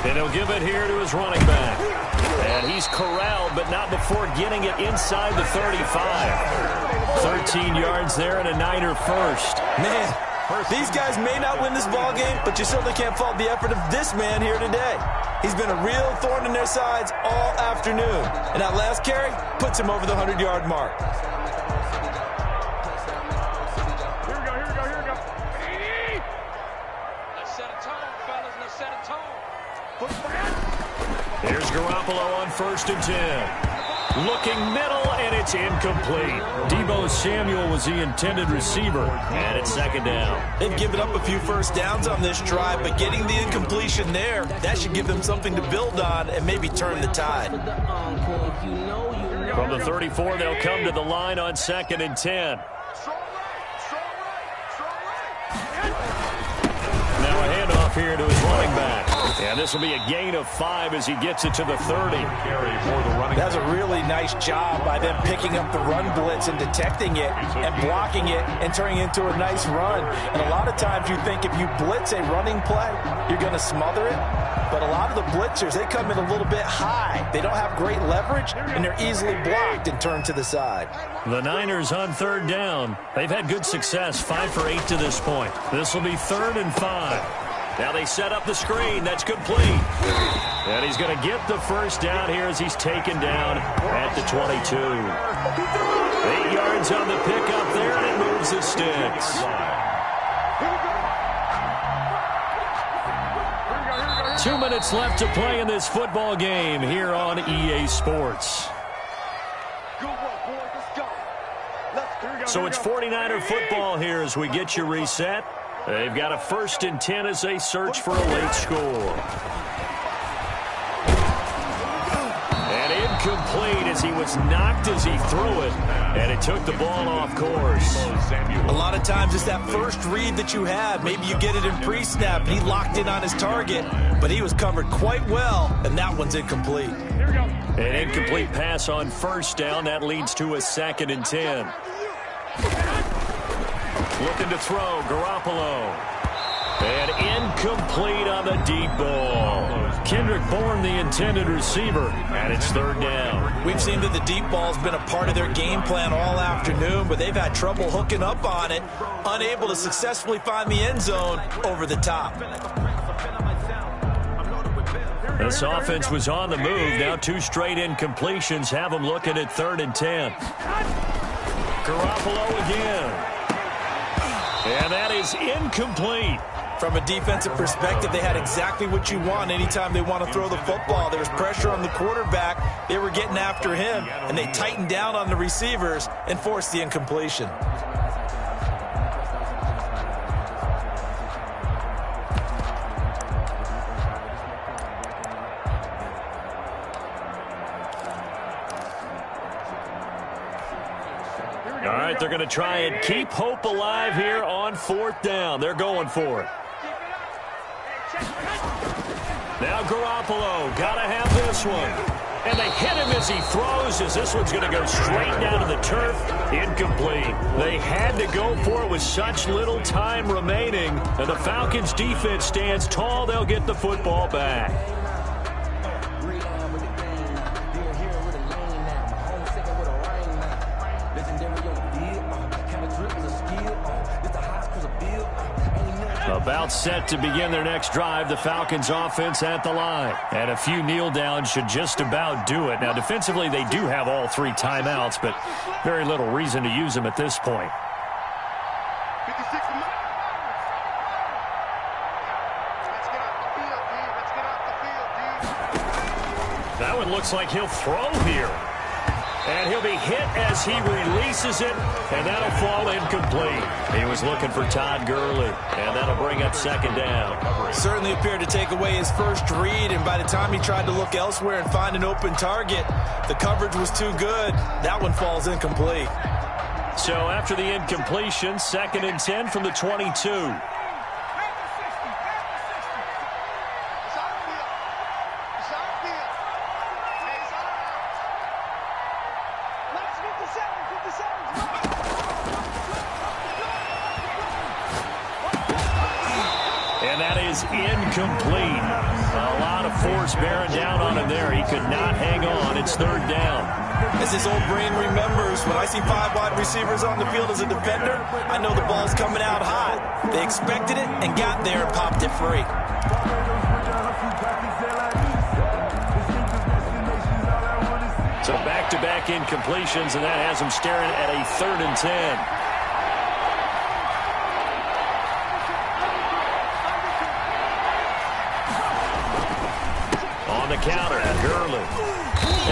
And he'll give it here to his running back. And he's corralled, but not before getting it inside the 35. 13 yards there and a Niner first. Man, these guys may not win this ball game, but you certainly can't fault the effort of this man here today. He's been a real thorn in their sides all afternoon. And that last carry puts him over the 100-yard mark. Here we go. Let's set a tone, fellas. Let's set a tone. Here's Garoppolo on 1st and 10. Looking middle, and it's incomplete. Deebo Samuel was the intended receiver, and it's 2nd down. They've given up a few first downs on this drive, but getting the incompletion there, that should give them something to build on and maybe turn the tide. From the 34, they'll come to the line on 2nd and 10. Now a handoff here to his running back. And this will be a gain of 5 as he gets it to the 30. That's a really nice job by them picking up the run blitz and detecting it and blocking it and turning it into a nice run. And a lot of times you think if you blitz a running play, you're going to smother it. But a lot of the blitzers, they come in a little bit high. They don't have great leverage, and they're easily blocked and turned to the side. The Niners on 3rd down. They've had good success, 5 for 8 to this point. This will be 3rd and 5. Now they set up the screen. That's complete. And he's going to get the first down here as he's taken down at the 22. 8 yards on the pickup there, and it moves the sticks. 2 minutes left to play in this football game here on EA Sports. So it's 49er football here as we get you reset. They've got a 1st and 10 as they search for a late score. And incomplete as he was knocked as he threw it. And it took the ball off course. A lot of times it's that first read that you have. Maybe you get it in pre-snap. He locked in on his target, but he was covered quite well, and that one's incomplete. An incomplete pass on 1st down. That leads to a 2nd and 10. Looking to throw, Garoppolo. And incomplete on the deep ball. Kendrick Bourne, the intended receiver, and it's 3rd down. We've seen that the deep ball's been a part of their game plan all afternoon, but they've had trouble hooking up on it, unable to successfully find the end zone over the top. This offense was on the move. Now 2 straight incompletions have them looking at 3rd and 10. Garoppolo again. And that is incomplete. From a defensive perspective, they had exactly what you want anytime they want to throw the football. There was pressure on the quarterback. They were getting after him, and they tightened down on the receivers and forced the incompletion. right, they're going to try and keep hope alive here on 4th down. They're going for it. Now Garoppolo, got to have this one. And they hit him as he throws, as this one's going to go straight down to the turf. Incomplete. They had to go for it with such little time remaining. And the Falcons' defense stands tall. They'll get the football back. About set to begin their next drive, the Falcons offense at the line. And a few kneel downs should just about do it. Now, defensively, they do have all 3 timeouts, but very little reason to use them at this point. 56 to Let's get off the field, D. Let's get off the field, D. That one looks like he'll throw here. And he'll be hit as he releases it, and that'll fall incomplete. He was looking for Todd Gurley, and that'll bring up 2nd down. Certainly appeared to take away his first read, and by the time he tried to look elsewhere and find an open target, the coverage was too good. That one falls incomplete. So after the incompletion, 2nd and 10 from the 22. Incomplete. A lot of force bearing down on him there. He could not hang on. It's 3rd down. As his old brain remembers, when I see 5 wide receivers on the field as a defender, I know the ball's coming out hot. They expected it and got there and popped it free. So back-to-back incompletions, and that has him staring at a 3rd and 10. The counter, Gurley.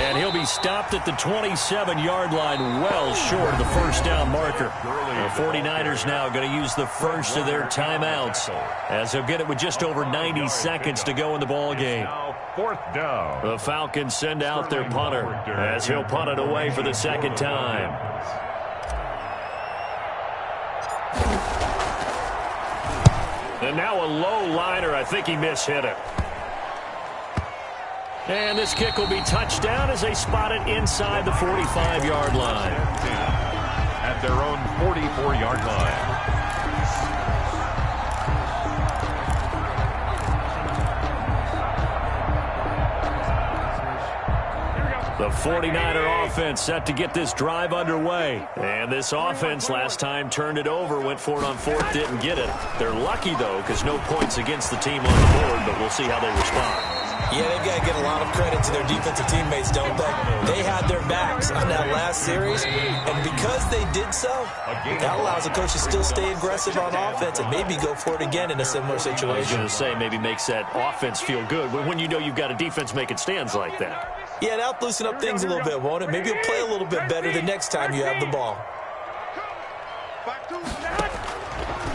And he'll be stopped at the 27-yard line, well short of the 1st down marker. The 49ers now going to use the first of their timeouts, as they'll get it with just over 90 seconds to go in the ball game. 4th down. The Falcons send out their punter, as he'll punt it away for the 2nd time. And now a low liner. I think he mishit it. And this kick will be touchdown as they spot it inside the 45-yard line. At their own 44-yard line. The 49er offense set to get this drive underway. And this offense last time turned it over, went for it on 4th, didn't get it. They're lucky, though, because no points against the team on the board, but we'll see how they respond. Yeah, they've got to get a lot of credit to their defensive teammates, don't they? They had their backs on that last series, and because they did so, that allows the coach to still stay aggressive on offense and maybe go for it again in a similar situation. I was going to say, maybe makes that offense feel good when you know you've got a defense making stands like that. Yeah, that'll loosen up things a little bit, won't it? Maybe you'll play a little bit better the next time you have the ball.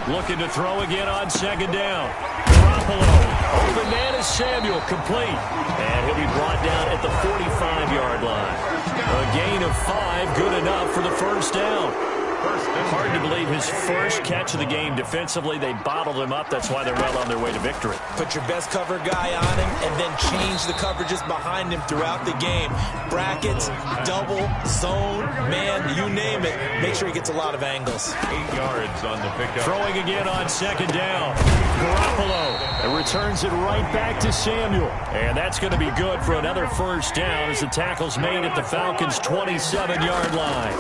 Looking to throw again on 2nd down. Garoppolo. Open man is Samuel, complete. And he'll be brought down at the 45-yard line. A gain of 5, good enough for the 1st down. Hard to believe his first catch of the game defensively. They bottled him up. That's why they're well on their way to victory. Put your best cover guy on him and then change the coverages behind him throughout the game. Brackets, double, zone, man, you name it. Make sure he gets a lot of angles. 8 yards on the pickup. Throwing again on 2nd down. Garoppolo returns it right back to Samuel. And that's going to be good for another 1st down as the tackle's made at the Falcons' 27-yard line.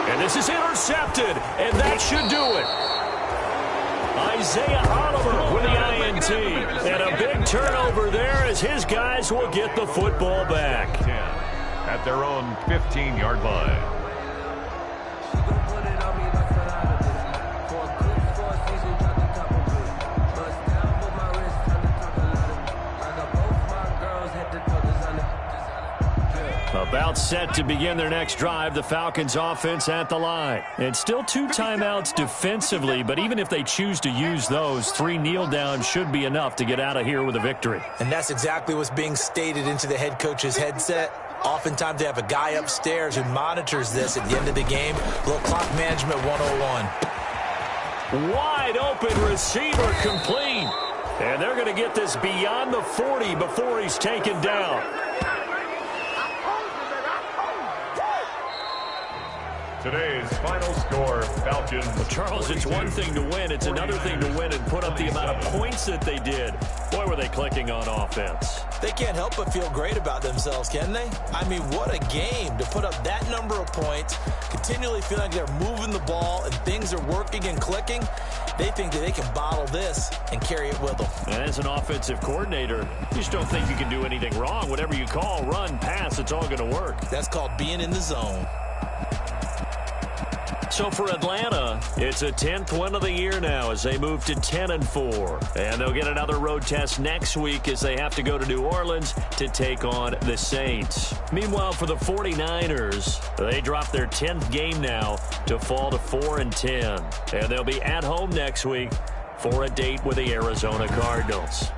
And this is intercepted, and that should do it. Isaiah Oliver with the INT. And a big turnover there as his guys will get the football back. At their own 15-yard line. About set to begin their next drive, the Falcons offense at the line. And still 2 timeouts defensively, but even if they choose to use those, 3 kneel downs should be enough to get out of here with a victory. And that's exactly what's being stated into the head coach's headset. Oftentimes they have a guy upstairs who monitors this at the end of the game. A little clock management 101. Wide open receiver complete. And they're going to get this beyond the 40 before he's taken down. Today's final score, Falcons. Well, Charles, it's one thing to win. It's another thing to win and put up the amount of points that they did. Boy, were they clicking on offense. They can't help but feel great about themselves, can they? I mean, what a game to put up that number of points, continually feeling like they're moving the ball and things are working and clicking. They think that they can bottle this and carry it with them. And as an offensive coordinator, you just don't think you can do anything wrong. Whatever you call, run, pass, it's all going to work. That's called being in the zone. So for Atlanta, it's a 10th win of the year now as they move to 10-4. And they'll get another road test next week as they have to go to New Orleans to take on the Saints. Meanwhile, for the 49ers, they drop their 10th game now to fall to 4-10. And they'll be at home next week for a date with the Arizona Cardinals.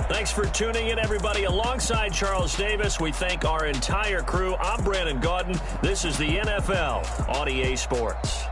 Thanks for tuning in, everybody. Alongside Charles Davis, we thank our entire crew. I'm Brandon Gaudin. This is the NFL on EA Sports.